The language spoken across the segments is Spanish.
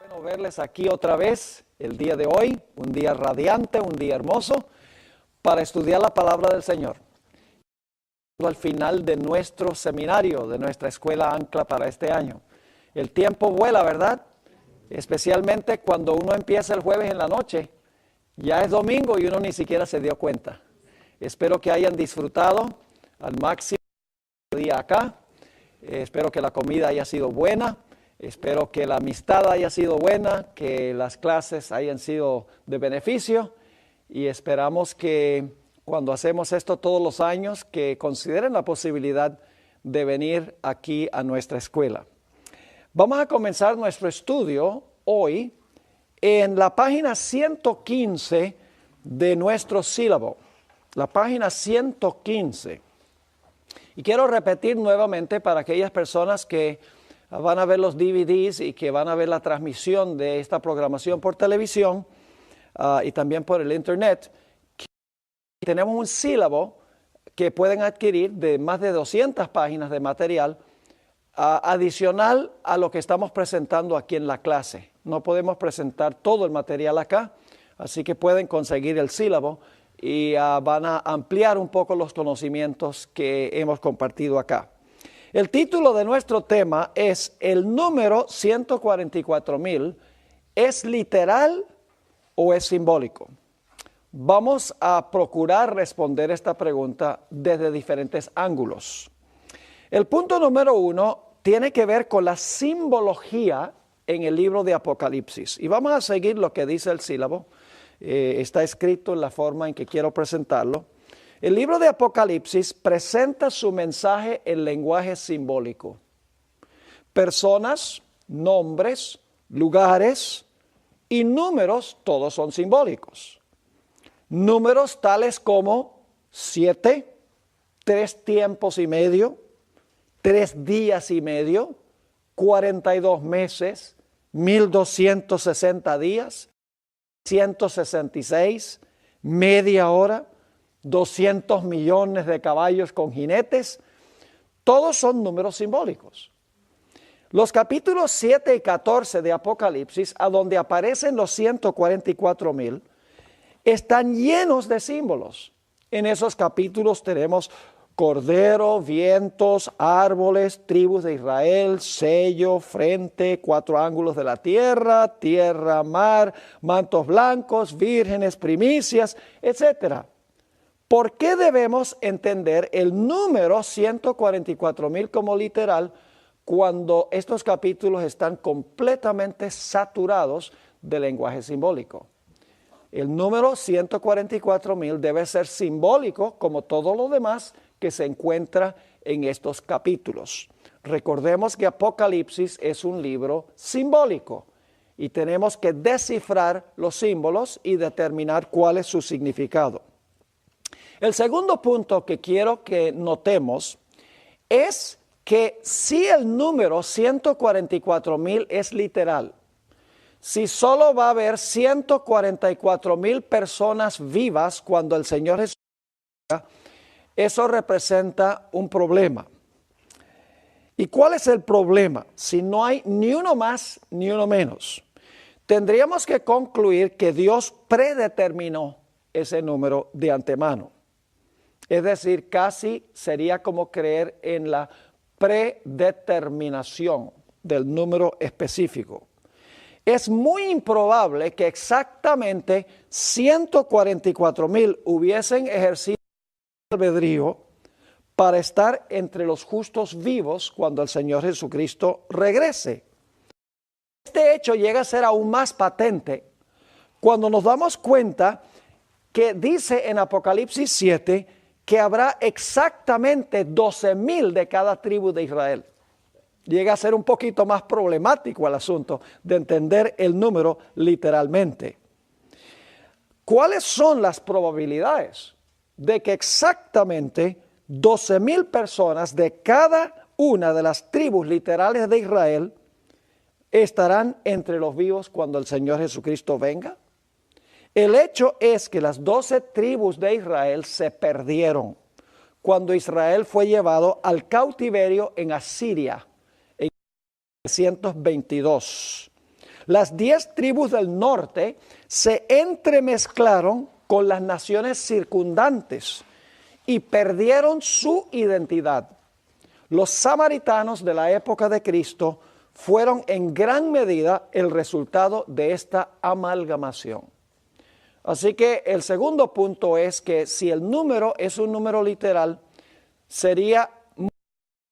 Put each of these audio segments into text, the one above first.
Bueno verles aquí otra vez el día de hoy, un día radiante, un día hermoso, para estudiar la palabra del Señor. Al final de nuestro seminario, de nuestra escuela Ancla para este año. El tiempo vuela, ¿verdad? Especialmente cuando uno empieza el jueves en la noche. Ya es domingo y uno ni siquiera se dio cuenta. Espero que hayan disfrutado al máximo el día acá. Espero que la comida haya sido buena. Espero que la amistad haya sido buena, que las clases hayan sido de beneficio y esperamos que cuando hacemos esto todos los años, que consideren la posibilidad de venir aquí a nuestra escuela. Vamos a comenzar nuestro estudio hoy en la página 115 de nuestro sílabo, la página 115. Y quiero repetir nuevamente para aquellas personas que van a ver los DVDs y que van a ver la transmisión de esta programación por televisión y también por el internet. Tenemos un sílabo que pueden adquirir de más de 200 páginas de material adicional a lo que estamos presentando aquí en la clase. No podemos presentar todo el material acá, así que pueden conseguir el sílabo y van a ampliar un poco los conocimientos que hemos compartido acá. El título de nuestro tema es ¿el número 144,000 es literal o es simbólico? Vamos a procurar responder esta pregunta desde diferentes ángulos. El punto número 1 tiene que ver con la simbología en el libro de Apocalipsis. Y vamos a seguir lo que dice el sílabo. Está escrito en la forma en que quiero presentarlo. El libro de Apocalipsis presenta su mensaje en lenguaje simbólico. Personas, nombres, lugares y números, todos son simbólicos. Números tales como 7, 3 tiempos y medio, 3 días y medio, 42 meses, 1260 días, 166, media hora, 200 millones de caballos con jinetes, todos son números simbólicos. Los capítulos 7 y 14 de Apocalipsis, a donde aparecen los 144,000, están llenos de símbolos. En esos capítulos tenemos cordero, vientos, árboles, tribus de Israel, sello, frente, 4 ángulos de la tierra, tierra, mar, mantos blancos, vírgenes, primicias, etc. ¿Por qué debemos entender el número 144,000 como literal cuando estos capítulos están completamente saturados de lenguaje simbólico? El número 144,000 debe ser simbólico como todo lo demás que se encuentra en estos capítulos. Recordemos que Apocalipsis es un libro simbólico y tenemos que descifrar los símbolos y determinar cuál es su significado. El segundo punto que quiero que notemos es que si el número 144,000 es literal, si solo va a haber 144,000 personas vivas cuando el Señor Jesús venga, eso representa un problema. ¿Y cuál es el problema? Si no hay ni uno más ni uno menos, tendríamos que concluir que Dios predeterminó ese número de antemano. Es decir, casi sería como creer en la predeterminación del número específico. Es muy improbable que exactamente 144,000 hubiesen ejercido el albedrío para estar entre los justos vivos cuando el Señor Jesucristo regrese. Este hecho llega a ser aún más patente cuando nos damos cuenta que dice en Apocalipsis 7 que habrá exactamente 12,000 de cada tribu de Israel. Llega a ser un poquito más problemático el asunto de entender el número literalmente. ¿Cuáles son las probabilidades de que exactamente 12,000 personas de cada una de las tribus literales de Israel estarán entre los vivos cuando el Señor Jesucristo venga? El hecho es que las 12 tribus de Israel se perdieron cuando Israel fue llevado al cautiverio en Asiria en 1922. Las 10 tribus del norte se entremezclaron con las naciones circundantes y perdieron su identidad. Los samaritanos de la época de Cristo fueron en gran medida el resultado de esta amalgamación. Así que el segundo punto es que si el número es un número literal, sería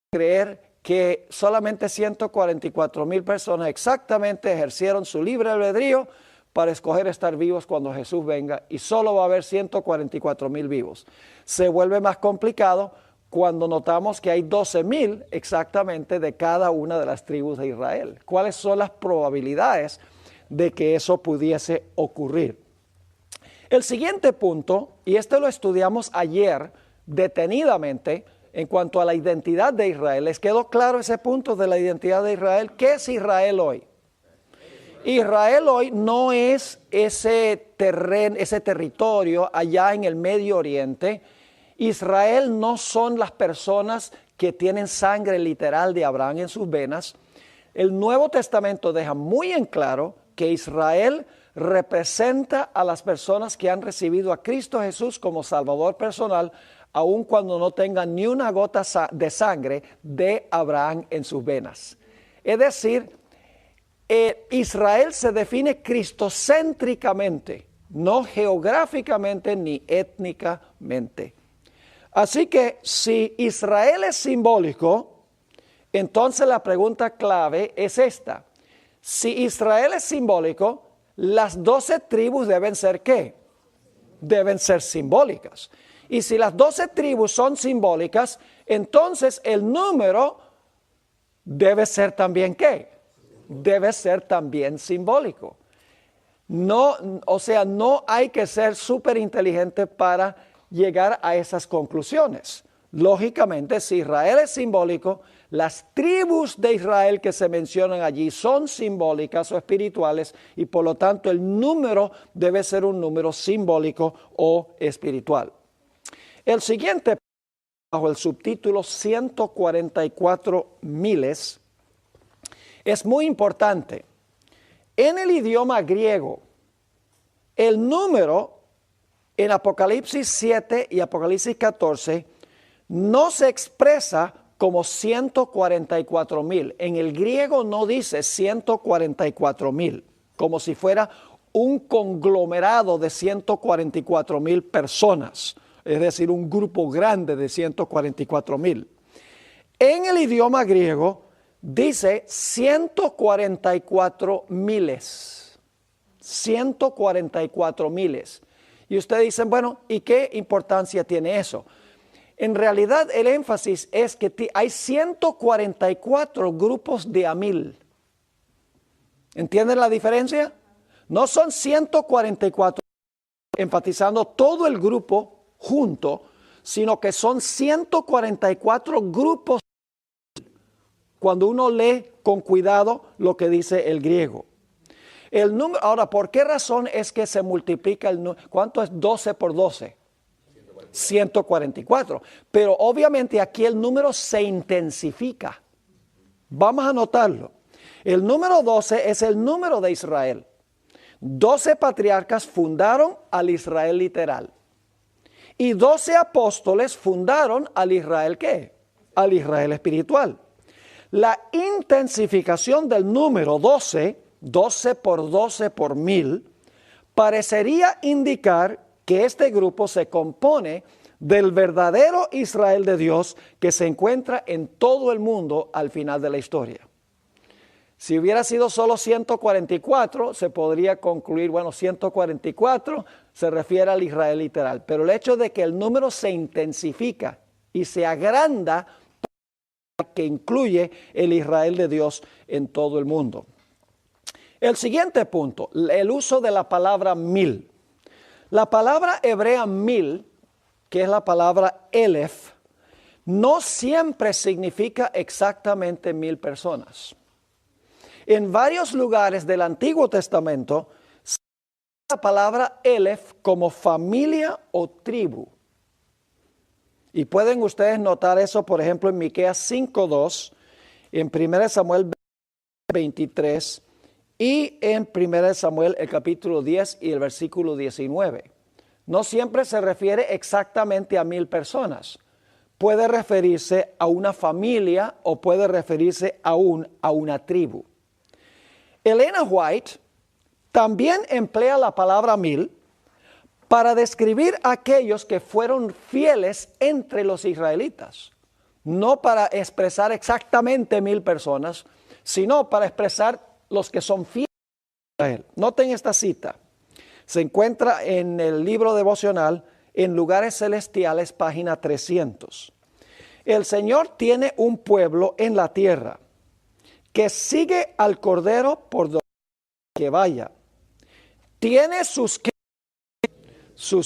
creer que solamente 144,000 personas exactamente ejercieron su libre albedrío para escoger estar vivos cuando Jesús venga, y solo va a haber 144,000 vivos. Se vuelve más complicado cuando notamos que hay 12,000 exactamente de cada una de las tribus de Israel. ¿Cuáles son las probabilidades de que eso pudiese ocurrir? El siguiente punto, y este lo estudiamos ayer detenidamente, en cuanto a la identidad de Israel. ¿Les quedó claro ese punto de la identidad de Israel? ¿Qué es Israel hoy? Israel hoy no es ese terreno, ese territorio allá en el Medio Oriente. Israel no son las personas que tienen sangre literal de Abraham en sus venas. El Nuevo Testamento deja muy en claro que Israel representa a las personas que han recibido a Cristo Jesús como Salvador personal, aun cuando no tengan ni una gota de sangre de Abraham en sus venas. Es decir, Israel se define cristocéntricamente, no geográficamente ni étnicamente. Así que si Israel es simbólico, entonces la pregunta clave es esta. Si Israel es simbólico, las 12 tribus deben ser ¿qué? Deben ser simbólicas. Y si las 12 tribus son simbólicas, entonces el número debe ser también ¿qué? Debe ser también simbólico. No, o sea, no hay que ser súper inteligente para llegar a esas conclusiones. Lógicamente, si Israel es simbólico, las tribus de Israel que se mencionan allí son simbólicas o espirituales, y por lo tanto el número debe ser un número simbólico o espiritual. El siguiente, bajo el subtítulo 144 miles, es muy importante. En el idioma griego, el número en Apocalipsis 7 y Apocalipsis 14 no se expresa como 144,000. En el griego no dice 144,000, como si fuera un conglomerado de 144,000 personas, es decir, un grupo grande de 144,000. En el idioma griego dice 144 miles. 144 miles. Y ustedes dicen, bueno, ¿y qué importancia tiene eso? En realidad el énfasis es que hay 144 grupos de a 1000. ¿Entienden la diferencia? No son 144 enfatizando todo el grupo junto, sino que son 144 grupos cuando uno lee con cuidado lo que dice el griego. El número, ahora, ¿por qué razón es que se multiplica el número? ¿Cuánto es 12 por 12? 144. Pero obviamente aquí el número se intensifica. Vamos a notarlo. El número 12 es el número de Israel. 12 patriarcas fundaron al Israel literal. Y 12 apóstoles fundaron al Israel ¿qué? Al Israel espiritual. La intensificación del número 12, 12 por 12 por 1000, parecería indicar que este grupo se compone del verdadero Israel de Dios que se encuentra en todo el mundo al final de la historia. Si hubiera sido solo 144, se podría concluir, bueno, 144 se refiere al Israel literal. Pero el hecho de que el número se intensifica y se agranda, que incluye el Israel de Dios en todo el mundo. El siguiente punto, el uso de la palabra 1000. La palabra hebrea 1000, que es la palabra elef, no siempre significa exactamente 1000 personas. En varios lugares del Antiguo Testamento se usa la palabra elef como familia o tribu. Y pueden ustedes notar eso, por ejemplo, en Miqueas 5:2, en 1 Samuel 23 y en 1 Samuel el capítulo 10 y el versículo 19. No siempre se refiere exactamente a 1000 personas. Puede referirse a una familia o puede referirse a una tribu. Elena White también emplea la palabra 1000 para describir a aquellos que fueron fieles entre los israelitas. No para expresar exactamente 1000 personas, sino para expresar los que son fieles a Israel. Noten esta cita. Se encuentra en el libro devocional En Lugares Celestiales, página 300. El Señor tiene un pueblo en la tierra que sigue al Cordero por donde que vaya. Tiene sus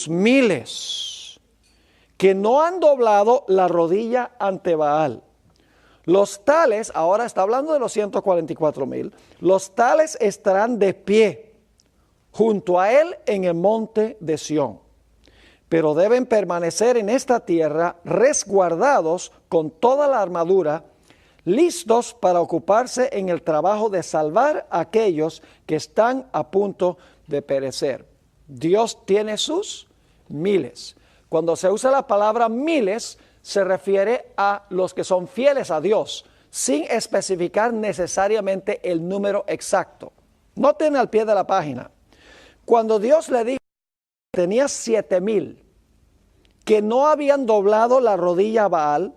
miles que no han doblado la rodilla ante Baal. Los tales, ahora está hablando de los 144,000, los tales estarán de pie junto a él en el monte de Sión. Pero deben permanecer en esta tierra resguardados con toda la armadura, listos para ocuparse en el trabajo de salvar a aquellos que están a punto de perecer. Dios tiene sus miles. Cuando se usa la palabra miles, se refiere a los que son fieles a Dios, sin especificar necesariamente el número exacto. Noten al pie de la página. Cuando Dios le dijo que tenía 7,000 que no habían doblado la rodilla a Baal,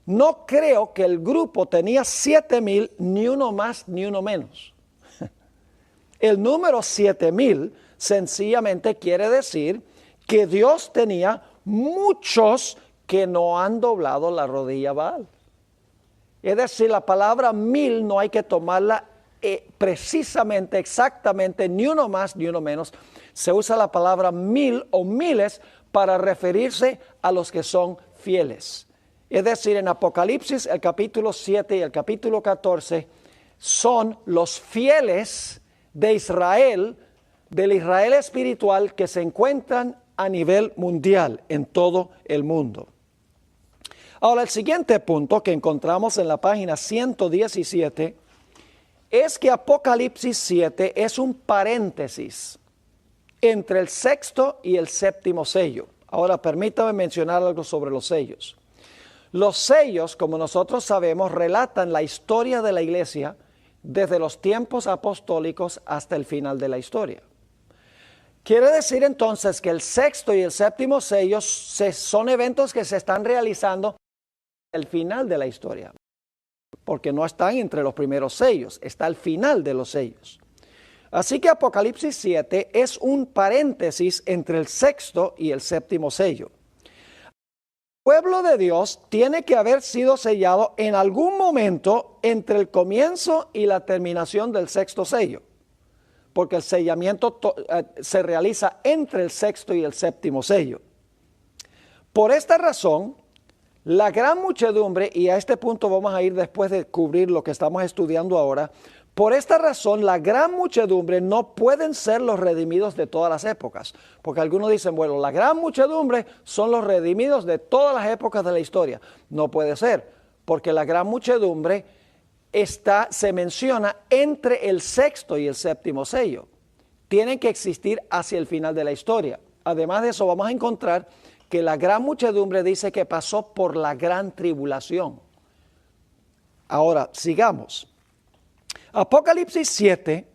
no creo que el grupo tenía 7,000, ni uno más ni uno menos. El número 7,000 sencillamente quiere decir que Dios tenía muchos que no han doblado la rodilla a Baal. Es decir, la palabra 1000 no hay que tomarla precisamente, exactamente, ni uno más ni uno menos. Se usa la palabra 1000 o miles para referirse a los que son fieles. Es decir, en Apocalipsis, el capítulo 7 y el capítulo 14, son los fieles de Israel, del Israel espiritual que se encuentran a nivel mundial, en todo el mundo. Ahora, el siguiente punto que encontramos en la página 117 es que Apocalipsis 7 es un paréntesis entre el sexto y el séptimo sello. Ahora, permítame mencionar algo sobre los sellos. Los sellos, como nosotros sabemos, relatan la historia de la iglesia desde los tiempos apostólicos hasta el final de la historia. Quiere decir entonces que el sexto y el séptimo sellos son eventos que se están realizando al final de la historia, porque no están entre los primeros sellos, está al final de los sellos. Así que Apocalipsis 7 es un paréntesis entre el sexto y el séptimo sello. El pueblo de Dios tiene que haber sido sellado en algún momento entre el comienzo y la terminación del sexto sello, porque el sellamiento se realiza entre el sexto y el séptimo sello. Por esta razón, la gran muchedumbre, y a este punto vamos a ir después de cubrir lo que estamos estudiando ahora, por esta razón la gran muchedumbre no pueden ser los redimidos de todas las épocas, porque algunos dicen, bueno, la gran muchedumbre son los redimidos de todas las épocas de la historia. No puede ser, porque la gran muchedumbre se menciona entre el sexto y el séptimo sello. Tienen que existir hacia el final de la historia. Además de eso, vamos a encontrar que la gran muchedumbre dice que pasó por la gran tribulación. Ahora, sigamos. Apocalipsis 7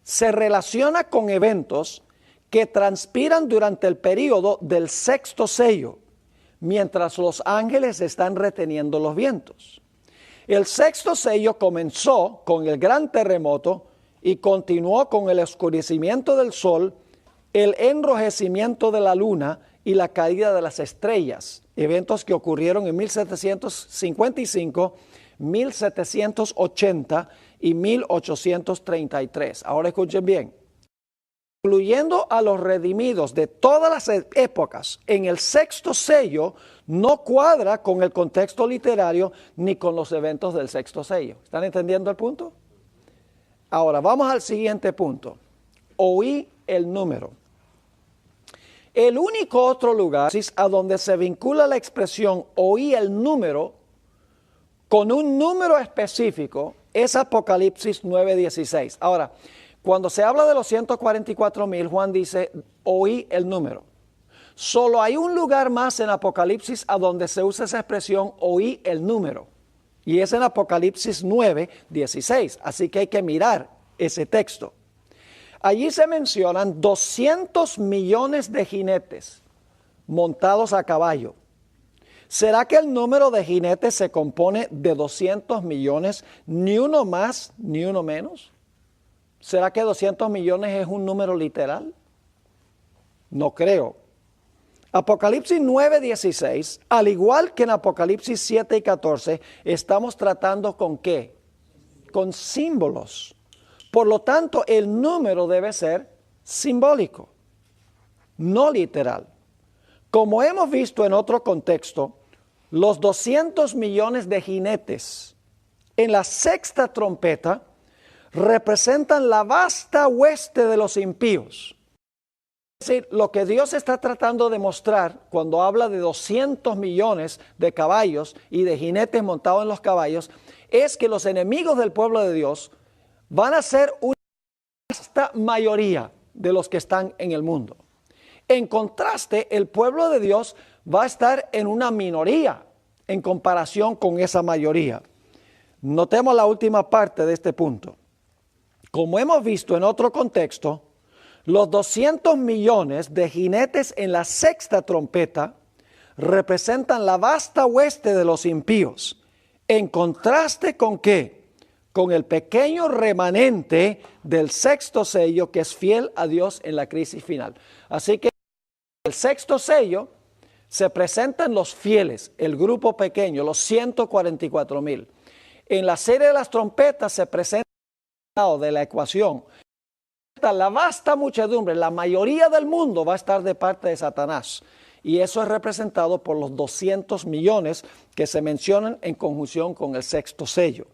se relaciona con eventos que transpiran durante el período del sexto sello, mientras los ángeles están reteniendo los vientos. El sexto sello comenzó con el gran terremoto y continuó con el oscurecimiento del sol, el enrojecimiento de la luna y la caída de las estrellas, eventos que ocurrieron en 1755, 1780 y 1833. Ahora escuchen bien. Incluyendo a los redimidos de todas las épocas en el sexto sello, no cuadra con el contexto literario ni con los eventos del sexto sello. ¿Están entendiendo el punto? Ahora, vamos al siguiente punto. Oí el número. El único otro lugar a donde se vincula la expresión oí el número con un número específico es Apocalipsis 9:16. Ahora, cuando se habla de los 144,000, Juan dice, oí el número. Solo hay un lugar más en Apocalipsis a donde se usa esa expresión, oí el número. Y es en Apocalipsis 9:16. Así que hay que mirar ese texto. Allí se mencionan 200 millones de jinetes montados a caballo. ¿Será que el número de jinetes se compone de 200 millones, ni uno más, ni uno menos? ¿Será que 200 millones es un número literal? No creo. Apocalipsis 9:16, al igual que en Apocalipsis 7 y 14, estamos tratando ¿con qué? Con símbolos. Por lo tanto, el número debe ser simbólico, no literal. Como hemos visto en otro contexto, los 200 millones de jinetes en la sexta trompeta representan la vasta hueste de los impíos. Es decir, lo que Dios está tratando de mostrar cuando habla de 200 millones de caballos y de jinetes montados en los caballos, es que los enemigos del pueblo de Dios van a ser una vasta mayoría de los que están en el mundo. En contraste, el pueblo de Dios va a estar en una minoría en comparación con esa mayoría. Notemos la última parte de este punto. Como hemos visto en otro contexto, los 200 millones de jinetes en la sexta trompeta representan la vasta hueste de los impíos. En contraste con ¿qué? Con el pequeño remanente del sexto sello que es fiel a Dios en la crisis final. Así que el sexto sello se presentan los fieles, el grupo pequeño, los 144,000. En la serie de las trompetas se presenta de la ecuación. La vasta muchedumbre, la mayoría del mundo va a estar de parte de Satanás. Y eso es representado por los 200 millones que se mencionan en conjunción con el sexto sello,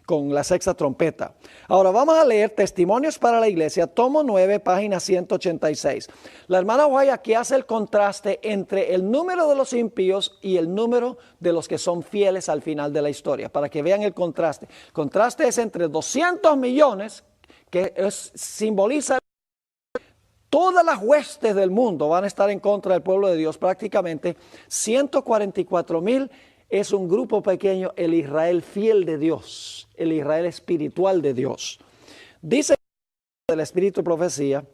con la sexta trompeta. Ahora vamos a leer Testimonios para la Iglesia, tomo 9, página 186. La hermana White aquí hace el contraste entre el número de los impíos y el número de los que son fieles al final de la historia, para que vean el contraste. El contraste es entre 200 millones, que simboliza todas las huestes del mundo van a estar en contra del pueblo de Dios prácticamente. 144,000 es un grupo pequeño, el Israel fiel de Dios, el Israel espiritual de Dios. Dice el Espíritu de Profecía,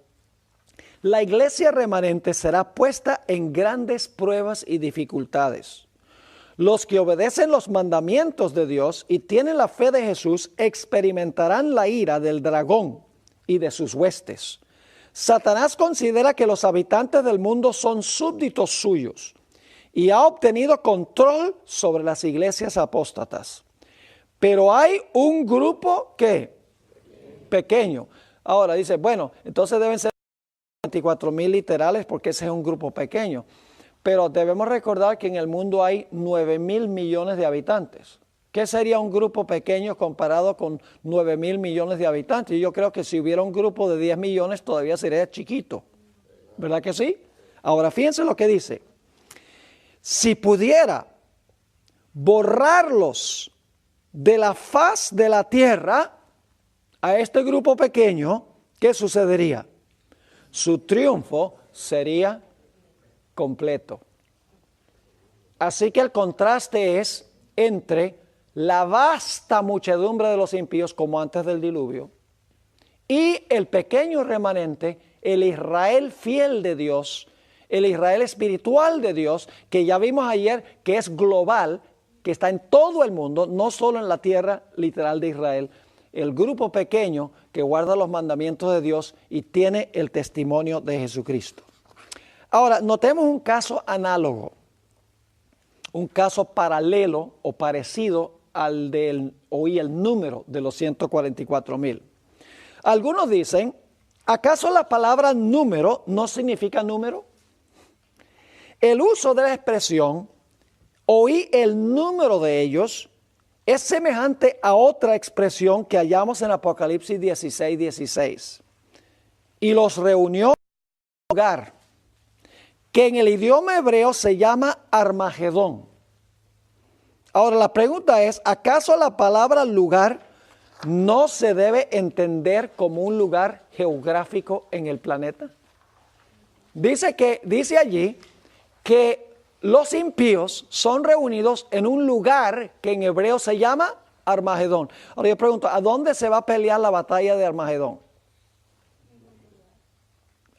la iglesia remanente será puesta en grandes pruebas y dificultades. Los que obedecen los mandamientos de Dios y tienen la fe de Jesús experimentarán la ira del dragón y de sus huestes. Satanás considera que los habitantes del mundo son súbditos suyos y ha obtenido control sobre las iglesias apóstatas. Pero hay un grupo que pequeño. Ahora dice, bueno, entonces deben ser 24,000 literales porque ese es un grupo pequeño. Pero debemos recordar que en el mundo hay 9,000 millones de habitantes. ¿Qué sería un grupo pequeño comparado con 9,000 millones de habitantes? Yo creo que si hubiera un grupo de 10 millones todavía sería chiquito. ¿Verdad que sí? Ahora fíjense lo que dice. Si pudiera borrarlos de la faz de la tierra a este grupo pequeño, ¿qué sucedería? Su triunfo sería completo. Así que el contraste es entre la vasta muchedumbre de los impíos como antes del diluvio y el pequeño remanente, el Israel fiel de Dios, el Israel espiritual de Dios, que ya vimos ayer que es global, que está en todo el mundo, no solo en la tierra literal de Israel, el grupo pequeño que guarda los mandamientos de Dios y tiene el testimonio de Jesucristo. Ahora, notemos un caso análogo, un caso paralelo o parecido al del oí el número de los 144,000. Algunos dicen, ¿acaso la palabra número no significa número? El uso de la expresión oí el número de ellos es semejante a otra expresión que hallamos en Apocalipsis 16:16. Y los reunió en un lugar que en el idioma hebreo se llama Armagedón. Ahora la pregunta es, ¿acaso la palabra lugar no se debe entender como un lugar geográfico en el planeta. Dice allí que los impíos son reunidos en un lugar que en hebreo se llama Armagedón. Ahora yo pregunto, ¿a dónde se va a pelear la batalla de Armagedón?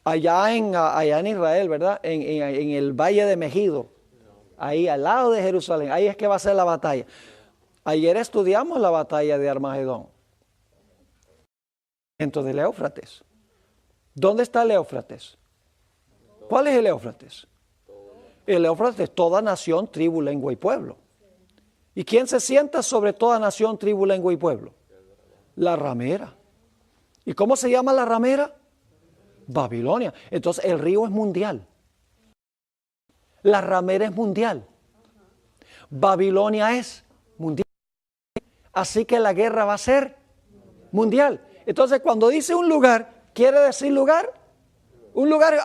Allá en Israel, ¿verdad? En el Valle de Megido, ahí al lado de Jerusalén, ahí es que va a ser la batalla. Ayer estudiamos la batalla de Armagedón, dentro del Éufrates. ¿Dónde está el Éufrates? ¿Cuál es el Éufrates? El Éufrates es toda nación, tribu, lengua y pueblo. ¿Y quién se sienta sobre toda nación, tribu, lengua y pueblo? La ramera. ¿Y cómo se llama la ramera? Babilonia. Entonces el río es mundial. La ramera es mundial. Babilonia es mundial. Así que la guerra va a ser mundial. Entonces cuando dice un lugar, ¿quiere decir lugar? Un lugar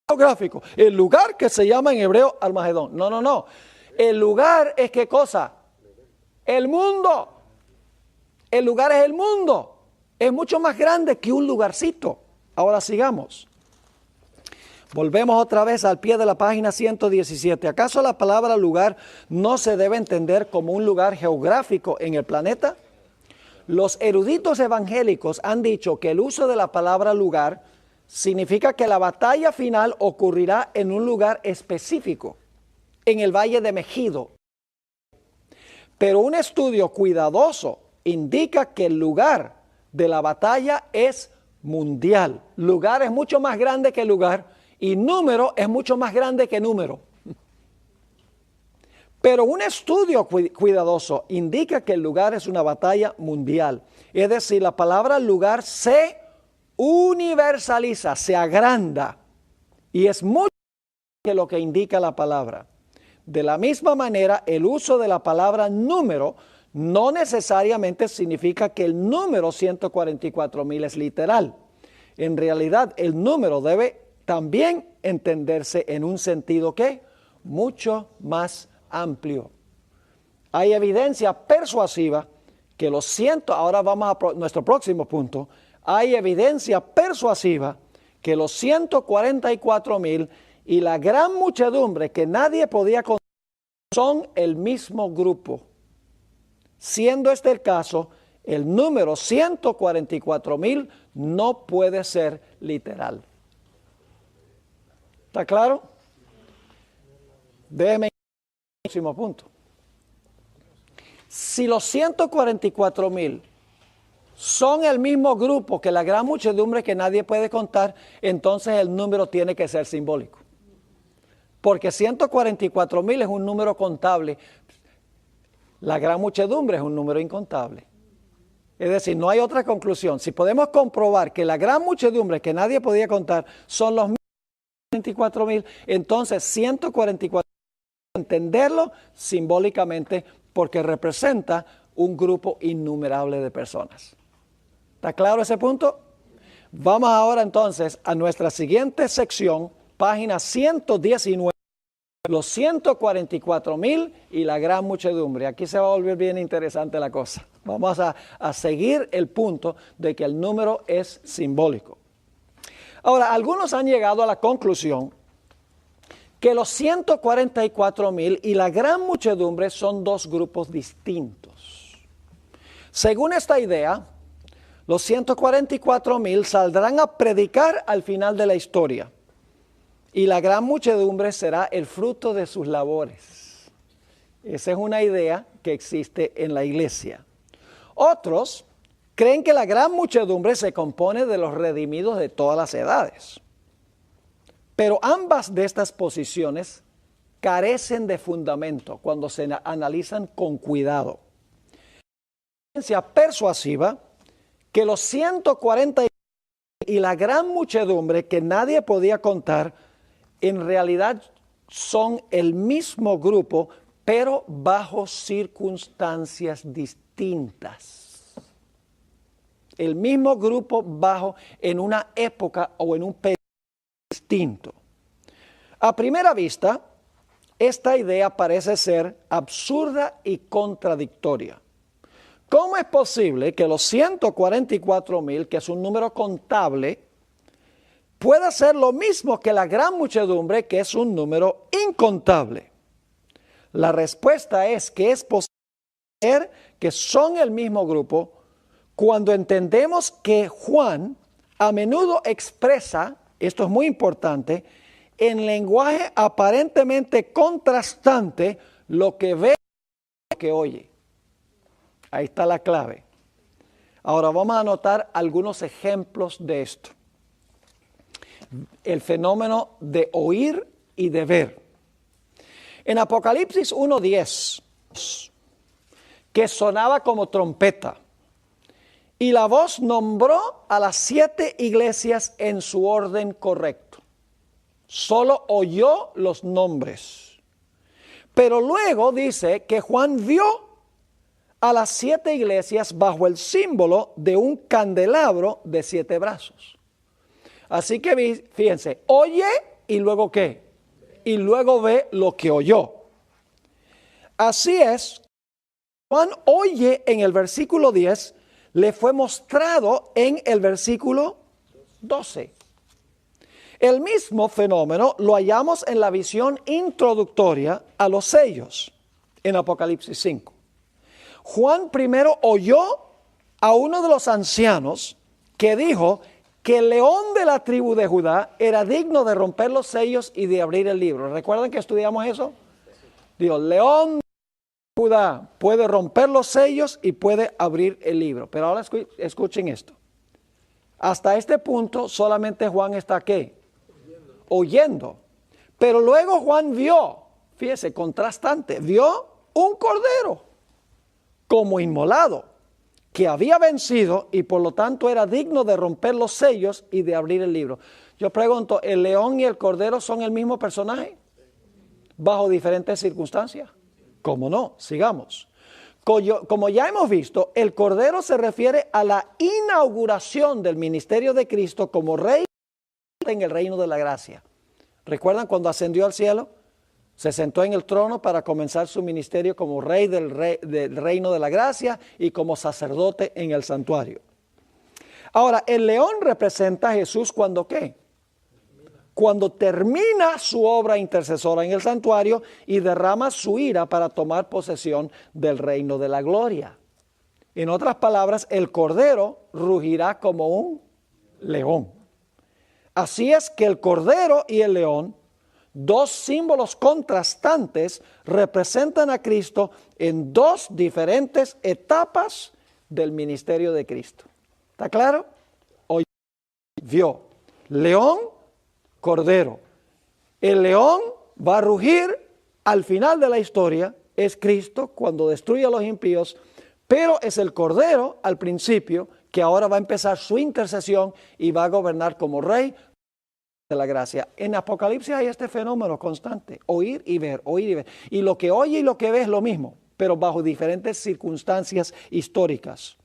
geográfico. El lugar que se llama en hebreo Armagedón. No. El lugar es ¿qué cosa? El mundo. El lugar es el mundo. Es mucho más grande que un lugarcito. Ahora sigamos. Volvemos otra vez al pie de la página 117. ¿Acaso la palabra lugar no se debe entender como un lugar geográfico en el planeta? Los eruditos evangélicos han dicho que el uso de la palabra lugar significa que la batalla final ocurrirá en un lugar específico, en el Valle de Megido. Pero un estudio cuidadoso indica que el lugar de la batalla es mundial. Lugar es mucho más grande que lugar y número es mucho más grande que número. Pero un estudio cuidadoso indica que el lugar es una batalla mundial. Es decir, la palabra lugar se universaliza, se agranda y es mucho más que lo que indica la palabra. De la misma manera, el uso de la palabra número no necesariamente significa que el número 144,000 es literal. En realidad, el número debe también entenderse en un sentido que mucho más amplio. Hay evidencia persuasiva que los ahora vamos a nuestro próximo punto. Hay evidencia persuasiva que los 144,000 y la gran muchedumbre que nadie podía contar son el mismo grupo. Siendo este el caso, el número 144,000 no puede ser literal. ¿Está claro? Déjeme ir al próximo punto. Si los 144,000 son el mismo grupo que la gran muchedumbre que nadie puede contar, entonces el número tiene que ser simbólico. Porque 144,000 es un número contable. La gran muchedumbre es un número incontable. Es decir, no hay otra conclusión. Si podemos comprobar que la gran muchedumbre que nadie podía contar son los 144,000, entonces 144,000 entenderlo simbólicamente porque representa un grupo innumerable de personas. ¿Está claro ese punto? Vamos ahora entonces a nuestra siguiente sección, página 119. Los 144,000 y la gran muchedumbre. Aquí se va a volver bien interesante la cosa. Vamos a seguir el punto de que el número es simbólico. Ahora, algunos han llegado a la conclusión que los 144,000 y la gran muchedumbre son dos grupos distintos. Según esta idea, los 144,000 saldrán a predicar al final de la historia. Y la gran muchedumbre será el fruto de sus labores. Esa es una idea que existe en la iglesia. Otros creen que la gran muchedumbre se compone de los redimidos de todas las edades. Pero ambas de estas posiciones carecen de fundamento cuando se analizan con cuidado. La evidencia persuasiva que los 140 y la gran muchedumbre que nadie podía contar en realidad son el mismo grupo, pero bajo circunstancias distintas. El mismo grupo bajo en una época o en un periodo distinto. A primera vista, esta idea parece ser absurda y contradictoria. ¿Cómo es posible que los 144,000, que es un número contable, pueda ser lo mismo que la gran muchedumbre, que es un número incontable? La respuesta es que es posible que son el mismo grupo cuando entendemos que Juan a menudo expresa, esto es muy importante, en lenguaje aparentemente contrastante lo que ve y lo que oye. Ahí está la clave. Ahora vamos a anotar algunos ejemplos de esto. El fenómeno de oír y de ver. En Apocalipsis 1:10, que sonaba como trompeta, y la voz nombró a las 7 iglesias en su orden correcto. Solo oyó los nombres. Pero luego dice que Juan vio a las 7 iglesias bajo el símbolo de un candelabro de 7 brazos. Así que fíjense, oye y luego ¿qué? Y luego ve lo que oyó. Así es, Juan oye en el versículo 10, le fue mostrado en el versículo 12. El mismo fenómeno lo hallamos en la visión introductoria a los sellos en Apocalipsis 5. Juan primero oyó a uno de los ancianos que dijo que el león de la tribu de Judá era digno de romper los sellos y de abrir el libro. ¿Recuerdan que estudiamos eso? Digo, león de Judá puede romper los sellos y puede abrir el libro. Pero ahora escuchen esto. Hasta este punto solamente Juan está ¿qué? Oyendo. Pero luego Juan vio, fíjese, contrastante, vio un cordero como inmolado, que había vencido y por lo tanto era digno de romper los sellos y de abrir el libro. Yo pregunto, ¿el león y el cordero son el mismo personaje? ¿Bajo diferentes circunstancias? ¿Cómo no? Sigamos. Como ya hemos visto, el cordero se refiere a la inauguración del ministerio de Cristo como rey en el reino de la gracia. ¿Recuerdan cuando ascendió al cielo? Se sentó en el trono para comenzar su ministerio como rey del reino de la gracia y como sacerdote en el santuario. Ahora, el león representa a Jesús cuando ¿qué? Cuando termina su obra intercesora en el santuario y derrama su ira para tomar posesión del reino de la gloria. En otras palabras, el cordero rugirá como un león. Así es que el cordero y el león, dos símbolos contrastantes, representan a Cristo en dos diferentes etapas del ministerio de Cristo. ¿Está claro? Hoy vio león, cordero. El león va a rugir al final de la historia, es Cristo cuando destruye a los impíos, pero es el cordero al principio que ahora va a empezar su intercesión y va a gobernar como rey de la gracia. En Apocalipsis hay este fenómeno constante, oír y ver, oír y ver. Y lo que oye y lo que ve es lo mismo, pero bajo diferentes circunstancias históricas.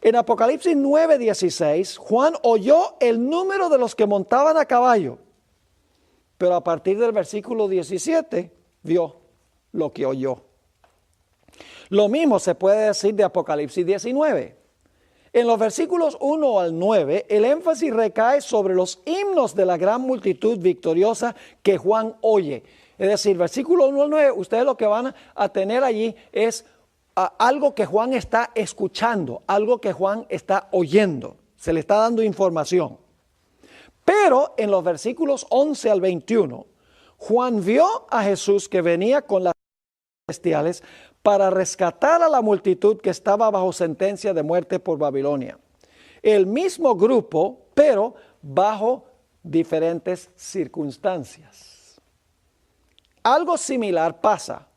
En Apocalipsis 9:16, Juan oyó el número de los que montaban a caballo, pero a partir del versículo 17 vio lo que oyó. Lo mismo se puede decir de Apocalipsis 19. En los versículos 1 al 9, el énfasis recae sobre los himnos de la gran multitud victoriosa que Juan oye. Es decir, versículo 1 al 9, ustedes lo que van a tener allí es algo que Juan está escuchando, algo que Juan está oyendo. Se le está dando información. Pero en los versículos 11 al 21, Juan vio a Jesús que venía con las celestiales para rescatar a la multitud que estaba bajo sentencia de muerte por Babilonia. El mismo grupo, pero bajo diferentes circunstancias. Algo similar pasa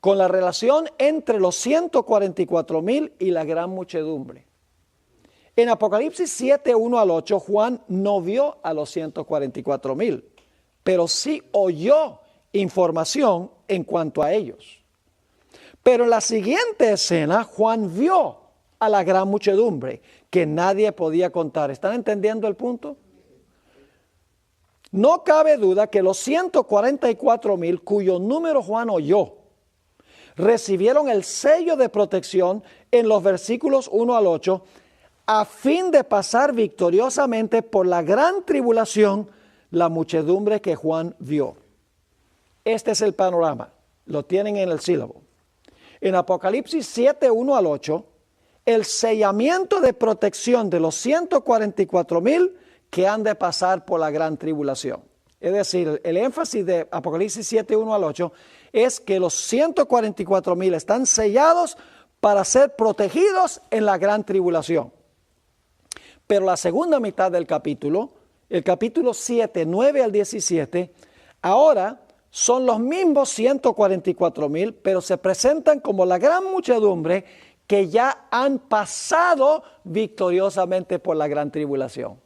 con la relación entre los 144,000 y la gran muchedumbre. En Apocalipsis 7, 1 al 8, Juan no vio a los 144,000, pero sí oyó información en cuanto a ellos. Pero en la siguiente escena, Juan vio a la gran muchedumbre que nadie podía contar. ¿Están entendiendo el punto? No cabe duda que los 144,000, cuyo número Juan oyó, recibieron el sello de protección en los versículos 1 al 8, a fin de pasar victoriosamente por la gran tribulación, la muchedumbre que Juan vio. Este es el panorama, lo tienen en el sílabo. En Apocalipsis 7, 1 al 8, el sellamiento de protección de los 144,000 que han de pasar por la gran tribulación. Es decir, el énfasis de Apocalipsis 7, 1 al 8 es que los 144,000 están sellados para ser protegidos en la gran tribulación. Pero la segunda mitad del capítulo, el capítulo 7, 9 al 17, ahora son los mismos 144,000, pero se presentan como la gran muchedumbre que ya han pasado victoriosamente por la gran tribulación.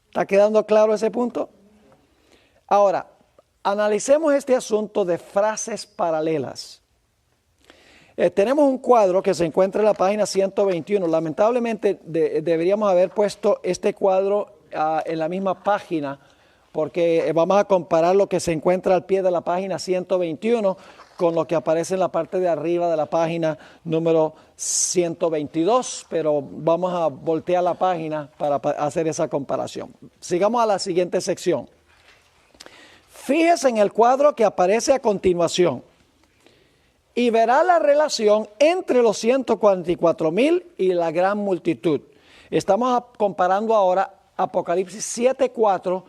¿Está quedando claro ese punto? Ahora, analicemos este asunto de frases paralelas. Tenemos un cuadro que se encuentra en la página 121. Lamentablemente deberíamos haber puesto este cuadro en la misma página, porque vamos a comparar lo que se encuentra al pie de la página 121 con lo que aparece en la parte de arriba de la página número 122, pero vamos a voltear la página para hacer esa comparación. Sigamos a la siguiente sección. Fíjese en el cuadro que aparece a continuación y verá la relación entre los 144,000 y la gran multitud. Estamos comparando ahora Apocalipsis 7:4,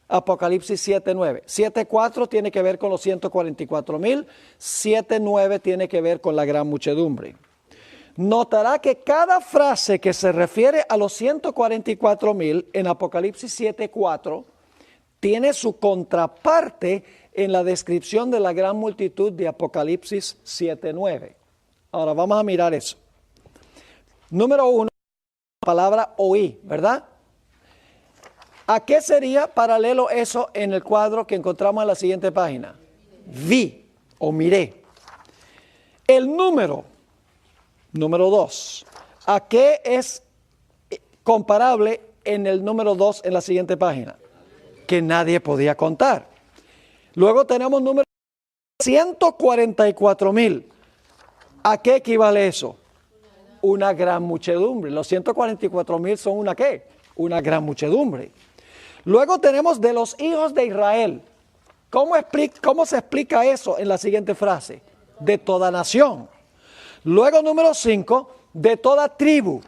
Apocalipsis 7:9. 7:4 tiene que ver con los 144,000, 7:9 tiene que ver con la gran muchedumbre. Notará que cada frase que se refiere a los 144,000 en Apocalipsis 7:4 tiene su contraparte en la descripción de la gran multitud de Apocalipsis 7:9. Ahora vamos a mirar eso. Número 1, la palabra oí, ¿verdad? ¿A qué sería paralelo eso en el cuadro que encontramos en la siguiente página? Vi o miré. El número 2, ¿a qué es comparable en el número 2 en la siguiente página? Que nadie podía contar. Luego tenemos número 144,000. ¿A qué equivale eso? Una gran muchedumbre. Los 144,000 son una ¿qué? Una gran muchedumbre. Luego tenemos de los hijos de Israel. ¿Cómo se explica eso en la siguiente frase? De toda nación. Luego número 5, de toda tribu.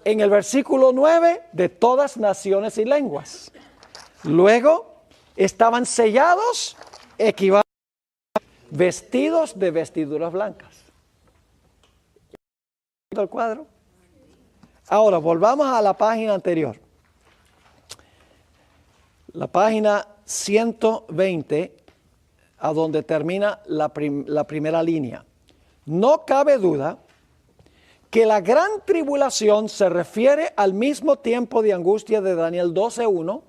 En el versículo 9, de todas naciones y lenguas. Luego, estaban sellados, vestidos de vestiduras blancas. ¿El cuadro? Ahora, volvamos a la página anterior. La página 120, a donde termina la primera línea. No cabe duda que la gran tribulación se refiere al mismo tiempo de angustia de Daniel 12:1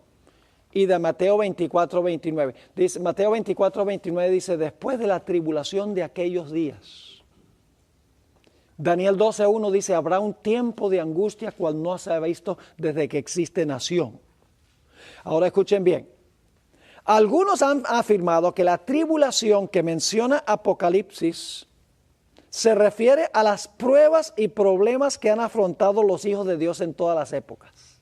y de Mateo 24:29. Dice, Mateo 24:29 dice, después de la tribulación de aquellos días. Daniel 12:1 dice, habrá un tiempo de angustia cual no se ha visto desde que existe nación. Ahora escuchen bien. Algunos han afirmado que la tribulación que menciona Apocalipsis se refiere a las pruebas y problemas que han afrontado los hijos de Dios en todas las épocas.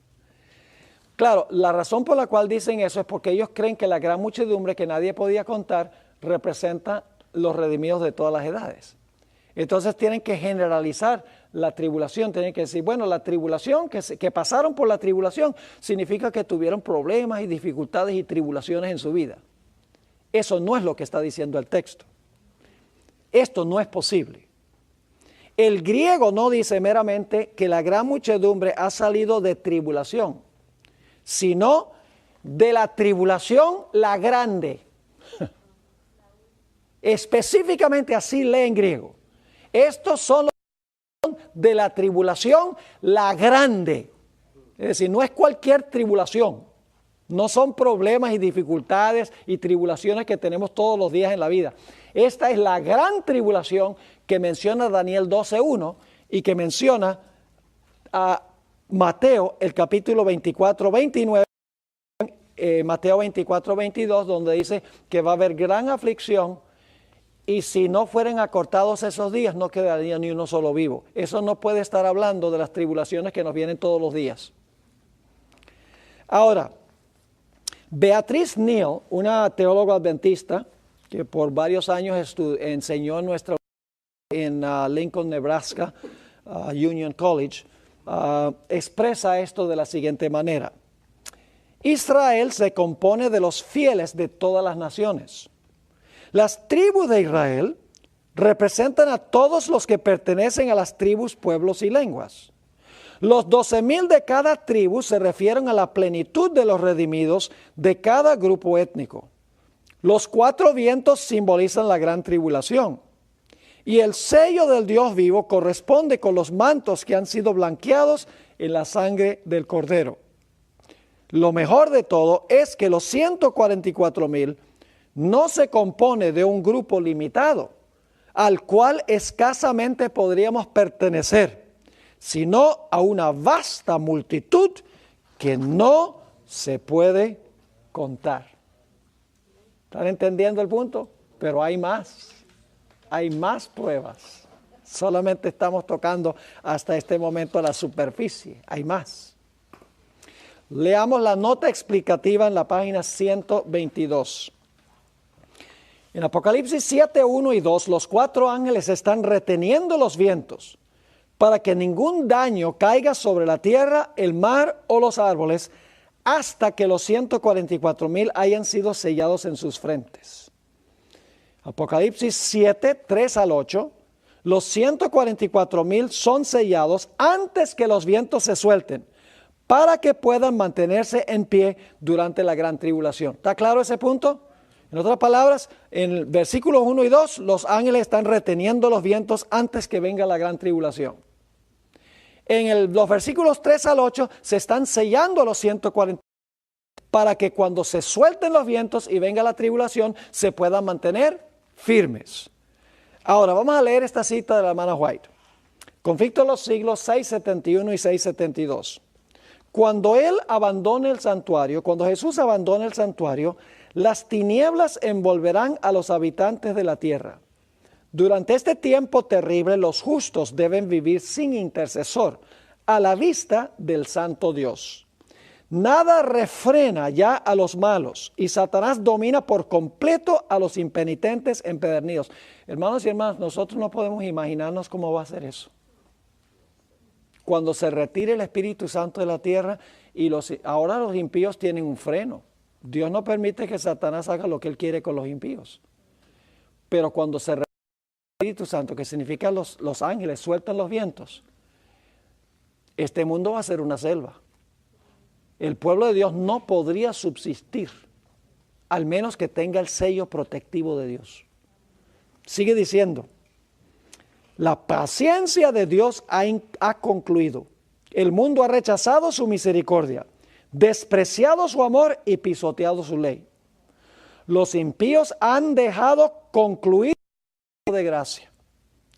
Claro, la razón por la cual dicen eso es porque ellos creen que la gran muchedumbre que nadie podía contar representa los redimidos de todas las edades. Entonces tienen que generalizar la tribulación, tienen que decir, bueno, la tribulación, que pasaron por la tribulación, significa que tuvieron problemas y dificultades y tribulaciones en su vida. Eso no es lo que está diciendo el texto. Esto no es posible. El griego no dice meramente que la gran muchedumbre ha salido de tribulación, sino de la tribulación la grande. Específicamente así lee en griego. Estos son los de la tribulación la grande. Es decir, no es cualquier tribulación. No son problemas y dificultades y tribulaciones que tenemos todos los días en la vida. Esta es la gran tribulación que menciona Daniel 12:1 y que menciona a Mateo, el capítulo 24:29, Mateo 24:22, donde dice que va a haber gran aflicción Y si no fueran acortados esos días, no quedaría ni uno solo vivo. Eso no puede estar hablando de las tribulaciones que nos vienen todos los días. Ahora, Beatrice Neal, una teóloga adventista que por varios años enseñó en Lincoln, Nebraska, Union College, expresa esto de la siguiente manera. Israel se compone de los fieles de todas las naciones. Las tribus de Israel representan a todos los que pertenecen a las tribus, pueblos y lenguas. Los 12,000 de cada tribu se refieren a la plenitud de los redimidos de cada grupo étnico. Los 4 vientos simbolizan la gran tribulación. Y el sello del Dios vivo corresponde con los mantos que han sido blanqueados en la sangre del Cordero. Lo mejor de todo es que los 144,000 no se compone de un grupo limitado, al cual escasamente podríamos pertenecer, sino a una vasta multitud que no se puede contar. ¿Están entendiendo el punto? Pero hay más pruebas. Solamente estamos tocando hasta este momento la superficie, hay más. Leamos la nota explicativa en la página 122. En Apocalipsis 7, 1 y 2, los 4 ángeles están reteniendo los vientos para que ningún daño caiga sobre la tierra, el mar o los árboles hasta que los 144,000 hayan sido sellados en sus frentes. Apocalipsis 7, 3 al 8, los 144,000 son sellados antes que los vientos se suelten para que puedan mantenerse en pie durante la gran tribulación. ¿Está claro ese punto? En otras palabras, en el versículos 1 y 2, los ángeles están reteniendo los vientos antes que venga la gran tribulación. En los versículos 3 al 8, se están sellando los 140 para que cuando se suelten los vientos y venga la tribulación, se puedan mantener firmes. Ahora, vamos a leer esta cita de la hermana White. Conflicto de los siglos 671 y 672. Cuando Jesús abandone el santuario, las tinieblas envolverán a los habitantes de la tierra. Durante este tiempo terrible, los justos deben vivir sin intercesor, a la vista del santo Dios. Nada refrena ya a los malos, y Satanás domina por completo a los impenitentes empedernidos. Hermanos y hermanas, nosotros no podemos imaginarnos cómo va a ser eso. Cuando se retire el Espíritu Santo de la tierra, y ahora los impíos tienen un freno. Dios no permite que Satanás haga lo que él quiere con los impíos. Pero cuando se retire el Espíritu Santo, que significa los ángeles sueltan los vientos, este mundo va a ser una selva. El pueblo de Dios no podría subsistir, al menos que tenga el sello protectivo de Dios. Sigue diciendo, la paciencia de Dios ha concluido. El mundo ha rechazado su misericordia, despreciado su amor y pisoteado su ley. Los impíos han dejado concluir de gracia.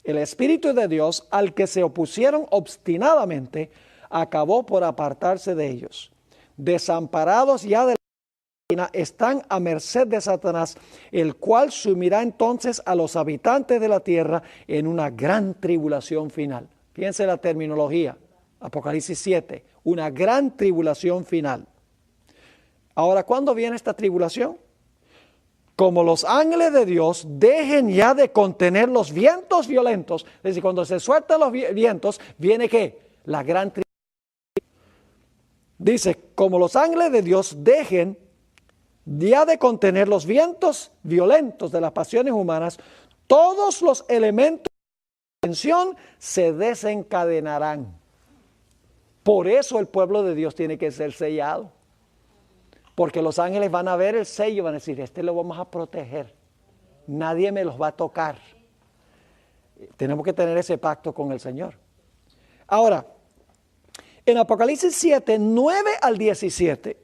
El Espíritu de Dios, al que se opusieron obstinadamente, acabó por apartarse de ellos. Desamparados ya de la vida, están a merced de Satanás, el cual sumirá entonces a los habitantes de la tierra en una gran tribulación final. Fíjense la terminología, Apocalipsis 7, una gran tribulación final. Ahora, ¿cuándo viene esta tribulación? Como los ángeles de Dios dejen ya de contener los vientos violentos, es decir, cuando se sueltan los vientos, viene ¿qué? La gran tribulación. Dice, como los ángeles de Dios dejen ya de contener los vientos violentos de las pasiones humanas, todos los elementos de tensión se desencadenarán. Por eso el pueblo de Dios tiene que ser sellado. Porque los ángeles van a ver el sello y van a decir, este lo vamos a proteger. Nadie me los va a tocar. Tenemos que tener ese pacto con el Señor. Ahora, en Apocalipsis 7, 9 al 17,